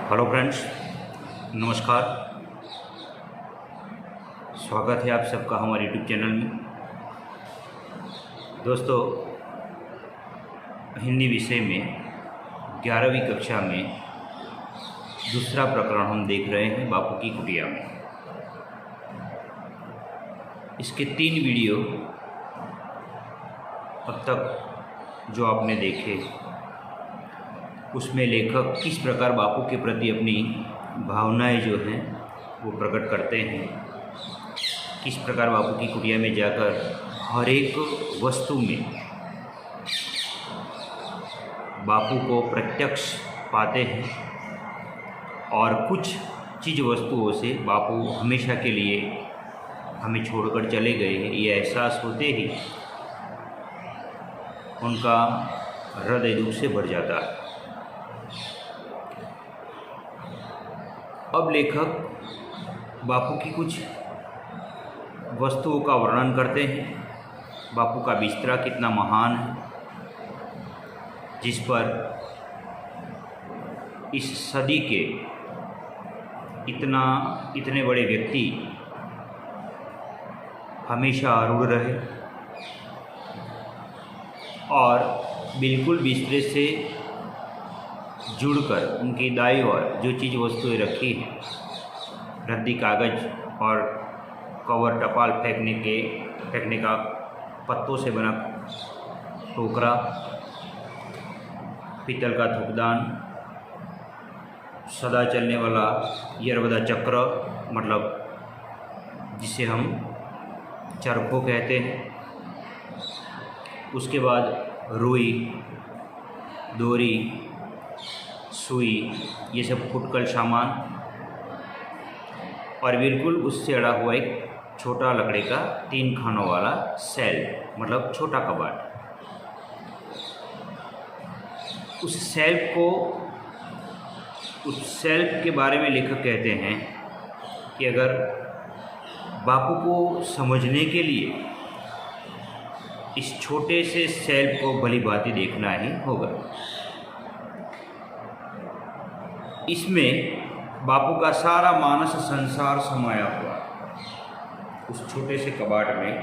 Hello friends, नमस्कार। स्वागत है आप सबका हमारे यूट्यूब चैनल में। दोस्तों, हिंदी विषय में 11वीं कक्षा में दूसरा प्रकरण हम देख रहे हैं, बापू की कुटिया में। इसके 3 वीडियो अब तक जो आपने देखे, उसमें लेखक किस प्रकार बापू के प्रति अपनी भावनाएं जो हैं वो प्रकट करते हैं, किस प्रकार बापू की कुटिया में जाकर हर एक वस्तु में बापू को प्रत्यक्ष पाते हैं और कुछ चीज़ वस्तुओं से बापू हमेशा के लिए हमें छोड़कर चले गए हैं, ये एहसास होते ही उनका हृदय दुख से भर जाता है। अब लेखक बापू की कुछ वस्तुओं का वर्णन करते हैं। बापू का बिस्तरा कितना महान है, जिस पर इस सदी के इतने बड़े व्यक्ति हमेशा आरूढ़ रहे और बिल्कुल बिस्तरे से जुड़कर उनकी दाईं ओर जो चीज़ वस्तुएं रखी हैं, रद्दी कागज़ और कवर टपाल फेंकने का पत्तों से बना टोकरा, पीतल का थूकदान, सदा चलने वाला यरबदा चक्र, मतलब जिसे हम चरखो कहते हैं, उसके बाद रुई, डोरी, सुई, ये सब फुटकल सामान और बिल्कुल उससे अड़ा हुआ एक छोटा लकड़ी का 3 खानों वाला सेल, मतलब छोटा कबाड़। उस सेल्फ के बारे में लेखक कहते हैं कि अगर बापू को समझने के लिए इस छोटे से सेल्फ को भली भांति देखना ही होगा। इसमें बापू का सारा मानस संसार समाया हुआ। उस छोटे से कबाड़ में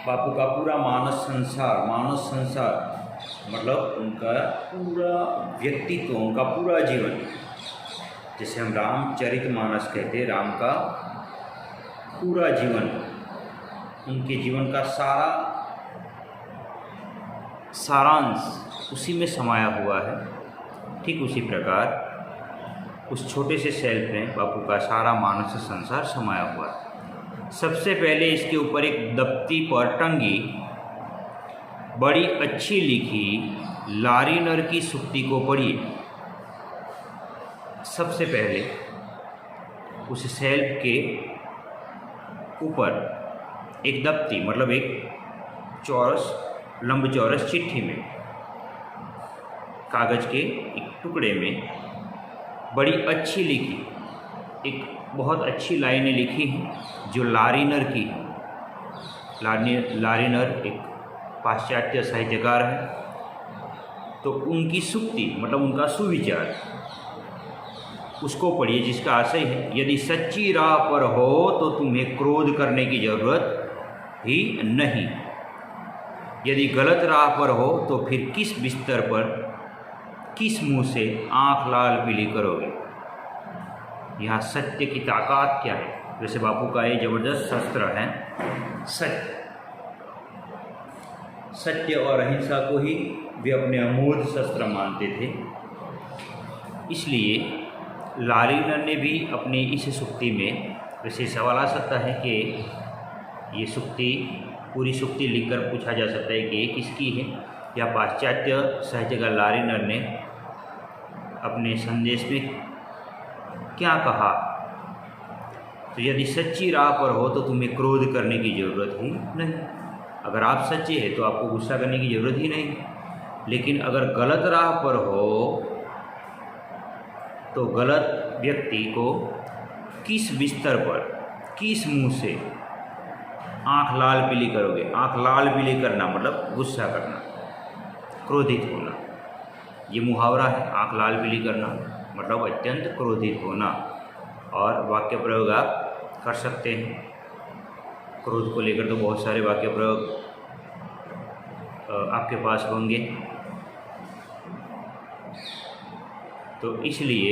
बापू का पूरा मानस संसार मतलब उनका पूरा व्यक्तित्व, उनका पूरा जीवन, जैसे हम रामचरितमानस कहते हैं, राम का पूरा जीवन, उनके जीवन का सारांश उसी में समाया हुआ है। ठीक उसी प्रकार उस छोटे से सेल्फ में बापू का सारा मानस संसार समाया हुआ है। सबसे पहले इसके ऊपर एक दफ्ती पर टंगी बड़ी अच्छी लिखी लारीनर की सूक्ति को पढ़िए। सबसे पहले उस सेल्फ के ऊपर एक दफ्ती, मतलब एक लंब चौरस चिट्ठी में, कागज़ के एक टुकड़े में बड़ी अच्छी लिखी एक बहुत अच्छी लाइनें लिखी हैं जो लारीनर की है। लारीनर एक पाश्चात्य साहित्यकार है, तो उनकी सूक्ति मतलब उनका सुविचार, उसको पढ़िए, जिसका आशय है, यदि सच्ची राह पर हो तो तुम्हें क्रोध करने की जरूरत ही नहीं, यदि गलत राह पर हो तो फिर किस बिस्तर पर, किस मुंह से आंख लाल पीली करोगे। यहाँ सत्य की ताकत क्या है। वैसे बापू का ये जबरदस्त शस्त्र है सत्य और अहिंसा को ही वे अपने अमोघ शस्त्र मानते थे। इसलिए लारीनर ने भी अपनी इस सूक्ति में, वैसे सवाल आ सकता है कि ये सूक्ति, पूरी सूक्ति लिखकर पूछा जा सकता है कि ये किसकी है, या पाश्चात्य साहित्यकार लारीनर ने अपने संदेश में क्या कहा। तो यदि सच्ची राह पर हो तो तुम्हें क्रोध करने की ज़रूरत ही नहीं। अगर आप सच्चे हैं तो आपको गुस्सा करने की ज़रूरत ही नहीं। लेकिन अगर गलत राह पर हो तो गलत व्यक्ति को किस बिस्तर पर, किस मुंह से आँख लाल पीली करोगे। आँख लाल पीली करना मतलब गुस्सा करना, क्रोधित होना। ये मुहावरा है, आँख लाल पीली करना मतलब अत्यंत क्रोधित होना। और वाक्य प्रयोग आप कर सकते हैं। क्रोध को लेकर तो बहुत सारे वाक्य प्रयोग आपके पास होंगे। तो इसलिए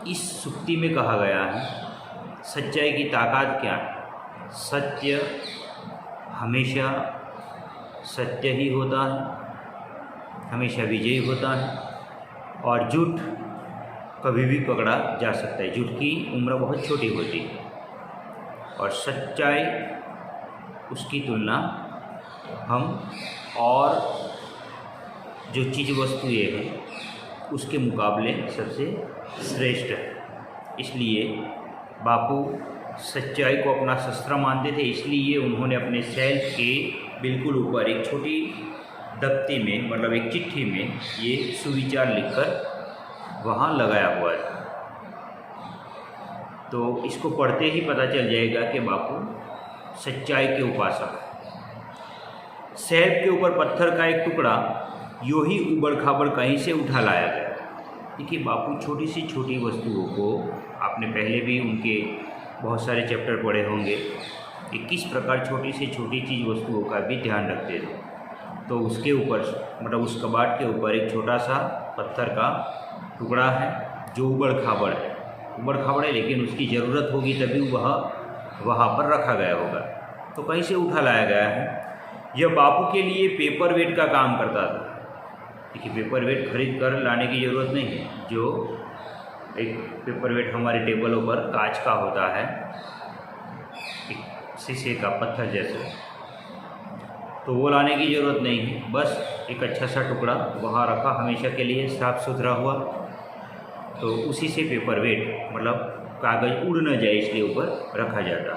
इस सुक्ति में कहा गया है सच्चाई की ताकत क्या है। सत्य हमेशा सत्य ही होता है, हमेशा विजयी होता है, और झूठ कभी भी पकड़ा जा सकता है। झूठ की उम्र बहुत छोटी होती है और सच्चाई उसकी तुलना हम और जो चीज़ वस्तुएँ हैं उसके मुकाबले सबसे श्रेष्ठ है। इसलिए बापू सच्चाई को अपना शस्त्र मानते थे, इसलिए उन्होंने अपने सेल्फ के बिल्कुल ऊपर एक छोटी दफ्ती में मतलब एक चिट्ठी में ये सुविचार लिखकर वहाँ लगाया हुआ था। तो इसको पढ़ते ही पता चल जाएगा कि बापू सच्चाई के उपासक। सेल्फ के ऊपर पत्थर का एक टुकड़ा यूँ ही उबड़ खाबड़ कहीं से उठा लाया गया। देखिए बापू छोटी सी छोटी वस्तुओं को, आपने पहले भी उनके बहुत सारे चैप्टर पढ़े होंगे कि किस प्रकार छोटी से छोटी चीज़ वस्तुओं का भी ध्यान रखते थे। तो उसके ऊपर मतलब उस कबाट के ऊपर एक छोटा सा पत्थर का टुकड़ा है जो उबड़ खाबड़ है, लेकिन उसकी ज़रूरत होगी तभी वह वहाँ पर रखा गया होगा। तो कहीं से उठा लाया गया है। यह बापू के लिए पेपर वेट का काम करता था। देखिए पेपर वेट खरीद कर लाने की ज़रूरत नहीं है। जो एक पेपर वेट हमारे टेबलों पर कांच का होता है, एक शीशे का पत्थर जैसे, तो वो लाने की ज़रूरत नहीं है। बस एक अच्छा सा टुकड़ा वहाँ रखा हमेशा के लिए साफ़ सुथरा हुआ, तो उसी से पेपर वेट मतलब कागज़ उड़ न जाए इसलिए ऊपर रखा जाता।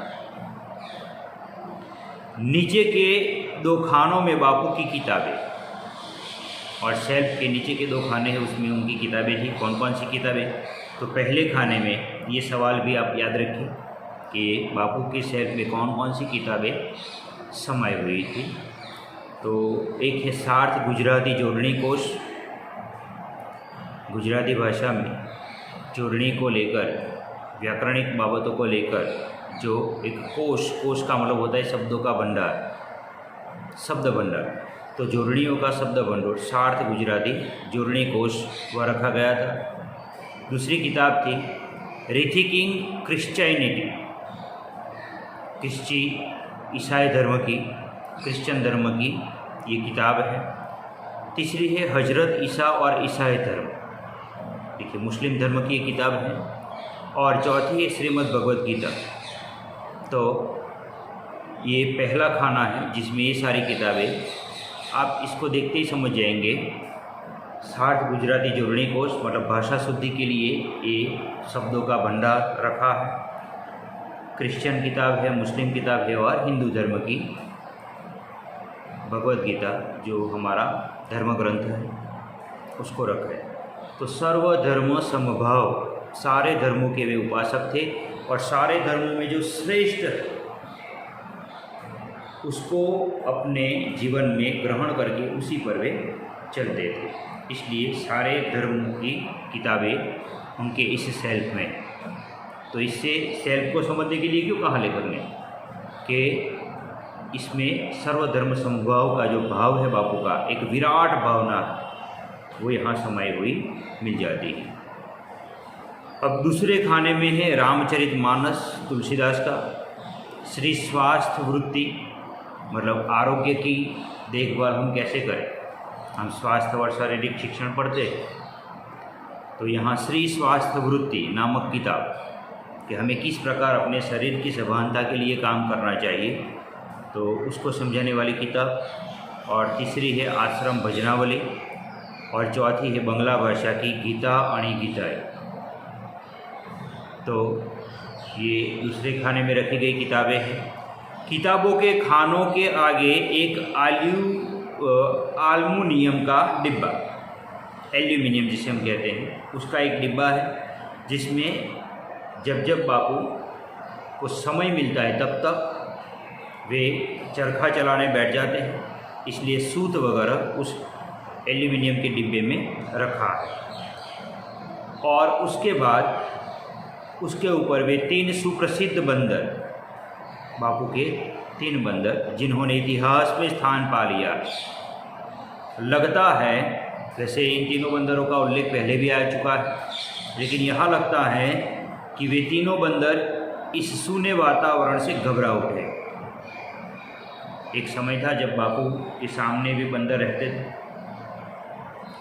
नीचे के 2 खानों में बापू की किताबें, और शेल्फ के नीचे के 2 खाने हैं उसमें उनकी किताबें थी। कौन कौन सी किताबें? तो पहले खाने में ये सवाल भी आप याद रखें कि बापू के शेल्फ में कौन कौन सी किताबें समाई हुई थी। तो एक है सार्थ गुजराती जोड़नी कोश, गुजराती भाषा में जोड़नी को लेकर, व्याकरणिक बाबतों को लेकर जो एक कोश का मतलब होता है शब्दों का भंडार, शब्द भंडार। तो जोड़नियों का शब्द भंडार सार्थ गुजराती जोड़नी कोश वह रखा गया था। दूसरी किताब थी रिथिकिंग क्रिश्चियनिटी, ईसाई धर्म की, क्रिश्चियन धर्म की ये किताब है। तीसरी है हजरत ईसा और ईसाई धर्म, देखिए मुस्लिम धर्म की ये किताब है। और चौथी है श्रीमद् भगवद गीता। तो ये पहला खाना है जिसमें ये सारी किताबें, आप इसको देखते ही समझ जाएंगे। सार्थ गुजराती जोड़नी कोश मतलब भाषा शुद्धि के लिए ये शब्दों का भंडार रखा है। क्रिश्चियन किताब है, मुस्लिम किताब है, और हिंदू धर्म की भगवद गीता जो हमारा धर्म ग्रंथ है उसको रखा है। तो सर्वधर्म समभाव, सारे धर्मों के वे उपासक थे और सारे धर्मों में जो श्रेष्ठ उसको अपने जीवन में ग्रहण करके उसी पर वे चलते थे। इसलिए सारे धर्मों की किताबें उनके इस सेल्फ में। तो इससे सेल्फ को समझने के लिए क्यों कहा लेखक ने कि इसमें सर्वधर्म समभाव का जो भाव है बापू का, एक विराट भावना वो यहाँ समाई हुई मिल जाती है। अब दूसरे खाने में है रामचरितमानस तुलसीदास का, श्री स्वास्थ्य वृत्ति मतलब आरोग्य की देखभाल हम कैसे करें। हम स्वास्थ्य और शारीरिक शिक्षण पढ़ते हैं, तो यहाँ श्री स्वास्थ्य वृत्ति नामक किताब कि हमें किस प्रकार अपने शरीर की सभानता के लिए काम करना चाहिए, तो उसको समझाने वाली किताब। और तीसरी है आश्रम भजनावली, और चौथी है बंगला भाषा की गीता आणि गीताएं। तो ये दूसरे खाने में रखी गई किताबें हैं। किताबों के खानों के आगे एक एल्युमिनियम का डिब्बा, एल्यूमिनियम जिसे हम कहते हैं, उसका एक डिब्बा है जिसमें जब जब बापू को समय मिलता है तब तक वे चरखा चलाने बैठ जाते हैं। इसलिए सूत वगैरह उस एल्यूमिनियम के डिब्बे में रखा है। और उसके बाद उसके ऊपर वे 3 सुप्रसिद्ध बंदर, बापू के 3 बंदर जिन्होंने इतिहास में स्थान पा लिया। लगता है वैसे इन तीनों बंदरों का उल्लेख पहले भी आ चुका है, लेकिन यहाँ लगता है कि वे तीनों बंदर इस सूने वातावरण से घबरा उठे। एक समय था जब बापू के सामने भी बंदर रहते थे,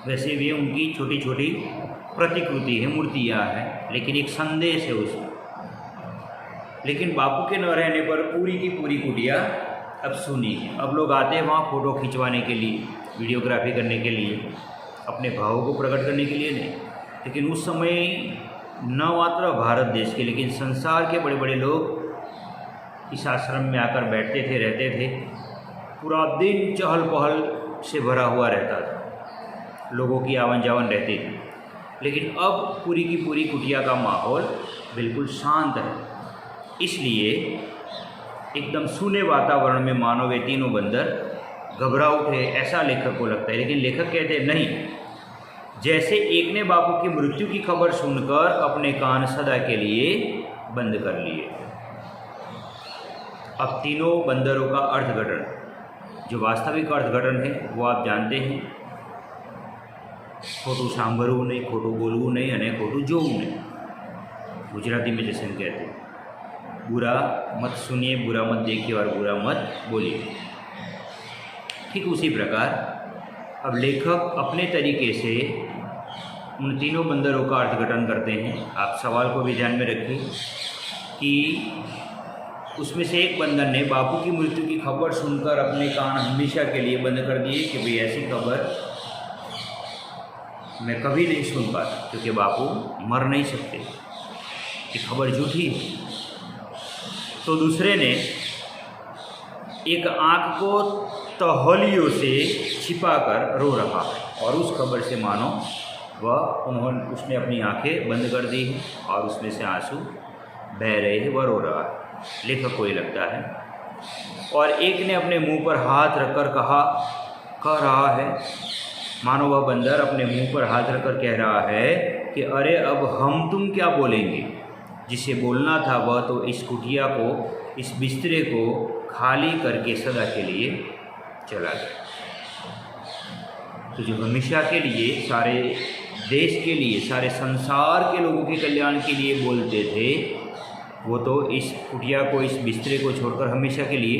वैसे भी उनकी छोटी छोटी प्रतिकृति है, मूर्तियाँ हैं, लेकिन एक संदेश है उसमें। लेकिन बापू के न रहने पर पूरी की पूरी कुटिया अब सूनी है। अब लोग आते हैं वहाँ फ़ोटो खिंचवाने के लिए, वीडियोग्राफी करने के लिए, अपने भावों को प्रकट करने के लिए नहीं। लेकिन उस समय न मात्र भारत देश के लेकिन संसार के बड़े बड़े लोग इस आश्रम में आकर बैठते थे, रहते थे। पूरा दिन चहल पहल से भरा हुआ रहता था, लोगों की आवन जावन रहती थी। लेकिन अब पूरी की पूरी कुटिया का माहौल बिल्कुल शांत है। इसलिए एकदम सूने वातावरण में मानो वे तीनों बंदर घबरा उठे, ऐसा लेखक को लगता है। लेकिन लेखक कहते हैं नहीं, जैसे एक ने बापू की मृत्यु की खबर सुनकर अपने कान सदा के लिए बंद कर लिए। अब तीनों बंदरों का अर्थघटन, जो वास्तविक अर्थघटन है वो आप जानते हैं। खोटू सांभरવું नहीं, खोटू बोलવું नहीं અને खोटू જોવું नहीं, गुजराती में जैसे हम कहते हैं। बुरा मत सुनिए, बुरा मत देखिए और बुरा मत बोलिए। ठीक उसी प्रकार अब लेखक अपने तरीके से उन तीनों बंदरों का अर्थघटन करते हैं। आप सवाल को भी ध्यान में रखिए कि उसमें से एक बंदर ने बापू की मृत्यु की खबर सुनकर अपने कान हमेशा के लिए बंद कर दिए कि भाई ऐसी खबर मैं कभी नहीं सुन पाता, क्योंकि बापू मर नहीं सकते, ये खबर झूठी है। तो दूसरे ने एक आँख को तहलियों से छिपाकर रो रहा है और उस खबर से मानो उसने अपनी आंखें बंद कर दी हैं और उसमें से आंसू बह रहे हैं, वह रो रहा है, लेखक को ये लगता है। और एक ने अपने मुंह पर हाथ रखकर कह रहा है, मानो वह बंदर अपने मुंह पर हाथ रखकर कह रहा है कि अरे अब हम तुम क्या बोलेंगे। जिसे बोलना था वह तो इस कुटिया को, इस बिस्तरे को खाली करके सदा के लिए चला गया। तो जो हमेशा के लिए, सारे देश के लिए, सारे संसार के लोगों के कल्याण के लिए बोलते थे, वो तो इस कुटिया को, इस बिस्तरे को छोड़कर हमेशा के लिए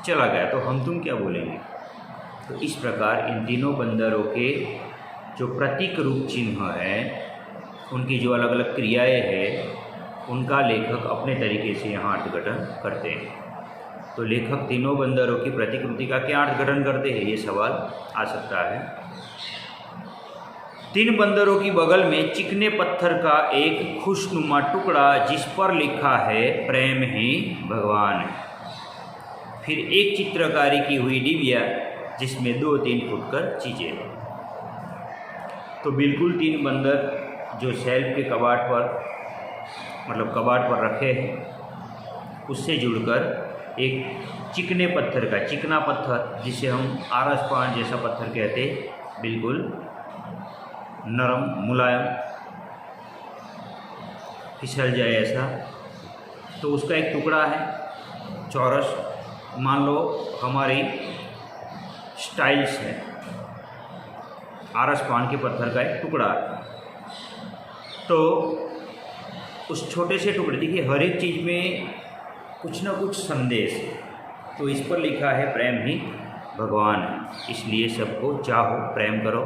चला गया। तो हम तुम क्या बोलेंगे। तो इस प्रकार इन तीनों बंदरों के जो प्रतीक रूप चिन्ह है, उनकी जो अलग अलग क्रियाएं हैं, उनका लेखक अपने तरीके से यहाँ अर्थघटन करते हैं। तो लेखक तीनों बंदरों की प्रतिकृति का क्या अर्थघटन करते हैं, ये सवाल आ सकता है। 3 बंदरों की बगल में चिकने पत्थर का एक खुशनुमा टुकड़ा जिस पर लिखा है प्रेम ही भगवान है। फिर एक चित्रकारी की हुई डिबिया जिसमें 2-3 फुटकर चीज़ें हैं। तो बिल्कुल 3 बंदर जो सेल्फ के कबाट पर, मतलब कबाट पर रखे हैं, उससे जुड़कर एक चिकने पत्थर का, चिकना पत्थर जिसे हम आरस पान जैसा पत्थर कहते, बिल्कुल नरम मुलायम, फिसल जाए ऐसा, तो उसका एक टुकड़ा है चौरस, मान लो हमारी स्टाइल्स है, आरस पान के पत्थर का एक टुकड़ा है। तो उस छोटे से टुकड़े, देखिए हर एक चीज़ में कुछ ना कुछ संदेश है। तो इस पर लिखा है प्रेम ही भगवान है, इसलिए सबको चाहो, प्रेम करो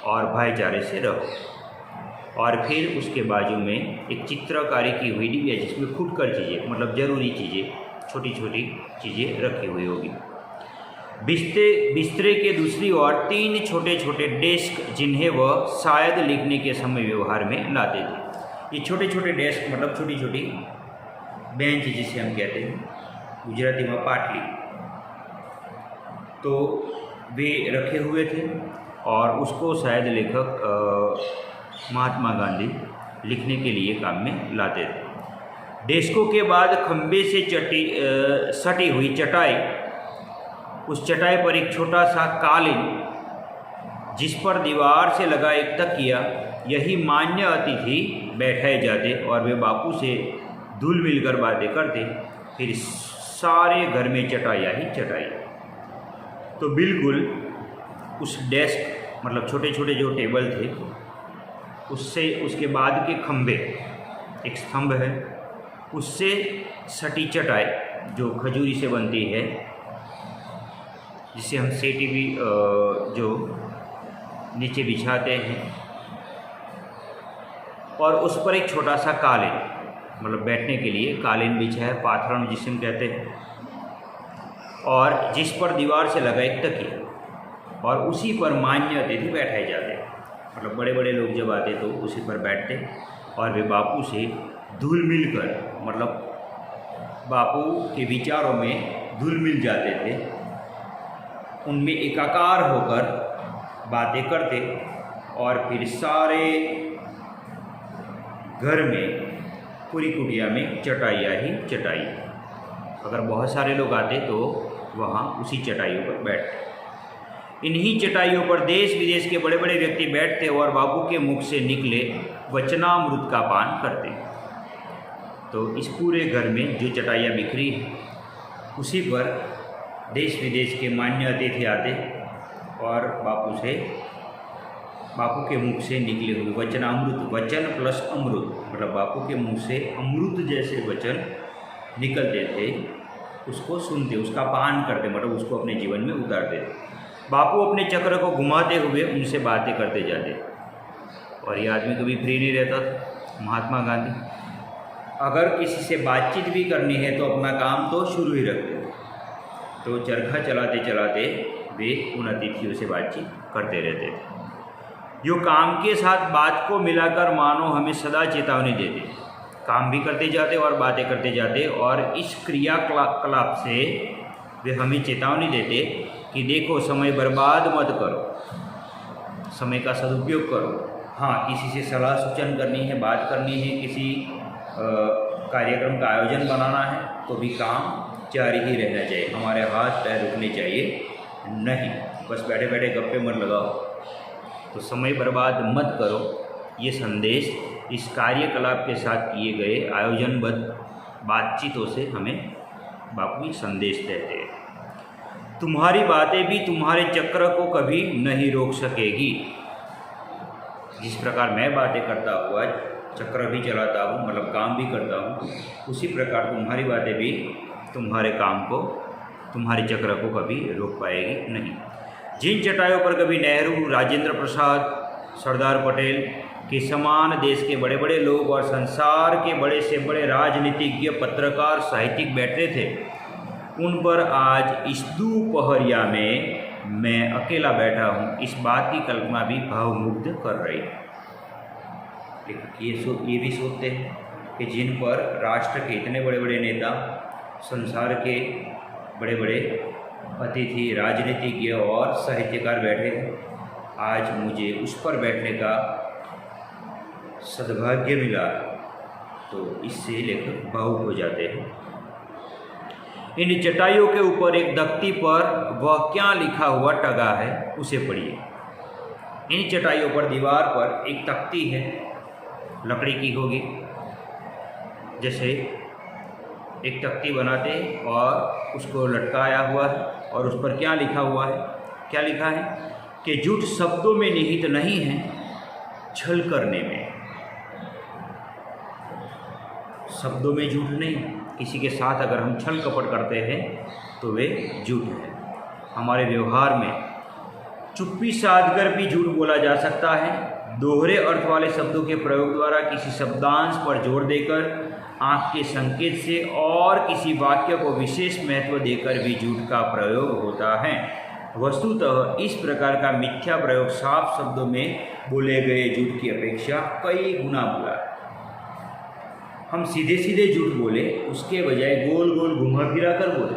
और भाईचारे से रहो। और फिर उसके बाजू में एक चित्रकारी की हुई डिबिया जिसमें फुटकर चीज़ें, मतलब ज़रूरी चीज़ें, छोटी छोटी चीज़ें रखी हुई होगी। बिस्तरे के दूसरी ओर 3 छोटे छोटे डेस्क जिन्हें वह शायद लिखने के समय व्यवहार में लाते थे। ये छोटे छोटे डेस्क मतलब छोटी छोटी बेंच जिसे हम कहते हैं गुजराती में पाटली, तो वे रखे हुए थे और उसको शायद लेखक महात्मा गांधी लिखने के लिए काम में लाते थे। डेस्कों के बाद खंबे से सटी हुई चटाई, उस चटाई पर एक छोटा सा कालीन जिस पर दीवार से लगा एक तकिया, यही मान्य अतिथि बैठाए जाते और वे बापू से धुल मिलकर बातें करते। फिर सारे घर में चटाइयाँ ही चटाइयाँ। तो बिल्कुल उस डेस्क मतलब छोटे छोटे जो टेबल थे उससे उसके बाद के खंभे, एक स्तंभ है, उससे सटी चटाई जो खजूरी से बनती है, जिसे हम सेटी भी जो नीचे बिछाते हैं, और उस पर एक छोटा सा कालीन मतलब बैठने के लिए कालीन बिछा है, पाथरण जिसे हम कहते हैं, और जिस पर दीवार से लगा एक तकिया, और उसी पर मान्य अतिथि बैठाए जाते। मतलब बड़े बड़े लोग जब आते तो उसी पर बैठते और वे बापू से धुल मिल कर मतलब बापू के विचारों में धुल मिल जाते थे, उनमें एकाकार होकर बातें करते और फिर सारे घर में पूरी कुटिया में चटाइयाँ ही चटाई। अगर बहुत सारे लोग आते तो वहाँ उसी चटाइयों पर बैठते। इन्हीं चटाइयों पर देश विदेश के बड़े बड़े व्यक्ति बैठते और बापू के मुख से निकले वचनामृत का पान करते। तो इस पूरे घर में जो चटाइयाँ बिखरी हैं उसी पर देश विदेश के मान्य अतिथि आते और बापू के मुख से निकले हुए वचनामृत, वचन प्लस अमृत मतलब बापू के मुख से अमृत जैसे वचन निकलते थे, उसको सुनते, उसका पान करते, मतलब उसको अपने जीवन में उतारते। बापू अपने चक्र को घुमाते हुए उनसे बातें करते जाते। और ये आदमी कभी फ्री नहीं रहता था, महात्मा गांधी। अगर किसी से बातचीत भी करनी है तो अपना काम तो शुरू ही रखते थे। तो चरखा चलाते चलाते वे उन अतिथियों से बातचीत करते रहते थे, जो काम के साथ बात को मिलाकर मानो हमें सदा चेतावनी देते। काम भी करते जाते और बातें करते जाते, और इस क्रियाकलाप से वे हमें चेतावनी देते कि देखो समय बर्बाद मत करो, समय का सदुपयोग करो। हाँ, किसी से सलाह सूचन करनी है, बात करनी है, किसी कार्यक्रम का आयोजन बनाना है तो भी काम जारी ही रहना चाहिए, हमारे हाथ पैर रुकने चाहिए नहीं, बस बैठे बैठे गप्पे मत लगाओ। तो समय बर्बाद मत करो, ये संदेश इस कार्यकलाप के साथ किए गए आयोजनबद्ध बातचीतों से हमें बापू संदेश देते हैं। तुम्हारी बातें भी तुम्हारे चक्र को कभी नहीं रोक सकेगी। जिस प्रकार मैं बातें करता हुआ चक्र भी चलाता हूँ, मतलब काम भी करता हूँ, उसी प्रकार तुम्हारी बातें भी तुम्हारे काम को, तुम्हारे चक्र को कभी रोक पाएगी नहीं। जिन चटाइयों पर कभी नेहरू, राजेंद्र प्रसाद, सरदार पटेल के समान देश के बड़े बड़े लोग और संसार के बड़े से बड़े राजनीतिज्ञ, पत्रकार, साहित्यिक बैठते थे, उन पर आज इस दोपहरिया में मैं अकेला बैठा हूँ, इस बात की कल्पना भी भावमुग्ध कर रही है। ये भी सोचते हैं कि जिन पर राष्ट्र के इतने बड़े बड़े नेता, संसार के बड़े बड़े अतिथि, राजनीतिज्ञ और साहित्यकार बैठे हैं, आज मुझे उस पर बैठने का सद्भाग्य मिला, तो इससे लेकर भावुक हो जाते हैं। इन चटाइयों के ऊपर एक तख्ती पर वह क्या लिखा हुआ टंगा है उसे पढ़िए। इन चटाइयों पर दीवार पर एक तख्ती है, लकड़ी की होगी, जैसे एक तख्ती बनाते और उसको लटकाया हुआ है, और उस पर क्या लिखा हुआ है, क्या लिखा है कि झूठ शब्दों में निहित नहीं है, छल करने में। शब्दों में झूठ नहीं, किसी के साथ अगर हम छल कपट करते हैं तो वे झूठ है। हमारे व्यवहार में चुप्पी साध कर भी झूठ बोला जा सकता है। दोहरे अर्थ वाले शब्दों के प्रयोग द्वारा किसी शब्दांश पर जोर देकर, आँख के संकेत से और किसी वाक्य को विशेष महत्व देकर भी झूठ का प्रयोग होता है। वस्तुतः इस प्रकार का मिथ्या प्रयोग साफ शब्दों में बोले गए झूठ की अपेक्षा कई गुना बुरा है। हम सीधे सीधे झूठ बोले, उसके बजाय गोल गोल घुमा फिरा कर बोले।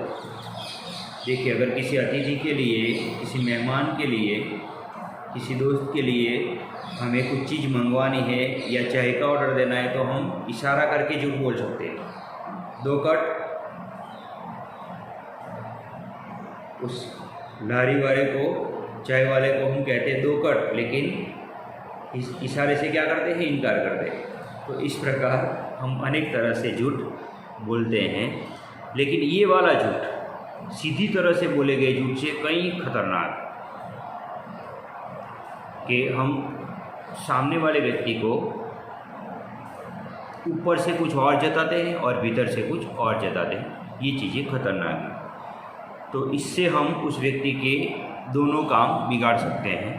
देखिए, अगर किसी अतिथि के लिए, किसी मेहमान के लिए, किसी दोस्त के लिए हमें कुछ चीज़ मंगवानी है या चाय का ऑर्डर देना है तो हम इशारा करके झूठ बोल सकते हैं। 2 कट उस लारी वाले को चाय वाले को हम कहते हैं 2 कट, लेकिन इस इशारे से क्या करते हैं, इनकार करते हैं। तो इस प्रकार हम अनेक तरह से झूठ बोलते हैं, लेकिन ये वाला झूठ सीधी तरह से बोले गए झूठ से कई खतरनाक, कि हम सामने वाले व्यक्ति को ऊपर से कुछ और जताते हैं और भीतर से कुछ और जताते हैं। ये चीज़ें खतरनाक हैं। तो इससे हम उस व्यक्ति के दोनों काम बिगाड़ सकते हैं।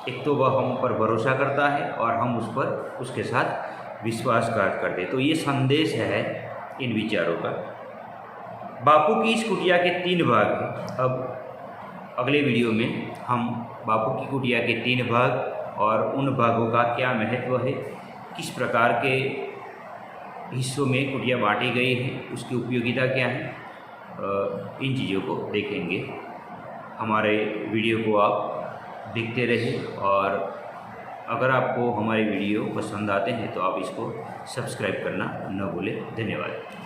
एक तो वह हम पर भरोसा करता है और हम उस पर उसके साथ विश्वासघात करते हैं। तो ये संदेश है इन विचारों का। बापू की इस कुटिया के 3 भाग हैं। अब अगले वीडियो में हम बापू की कुटिया के 3 भाग और उन भागों का क्या महत्व है, किस प्रकार के हिस्सों में कुटिया बांटी गई है, उसकी उपयोगिता क्या है, इन चीज़ों को देखेंगे। हमारे वीडियो को आप देखते रहिए, और अगर आपको हमारे वीडियो पसंद आते हैं तो आप इसको सब्सक्राइब करना न भूलें। धन्यवाद।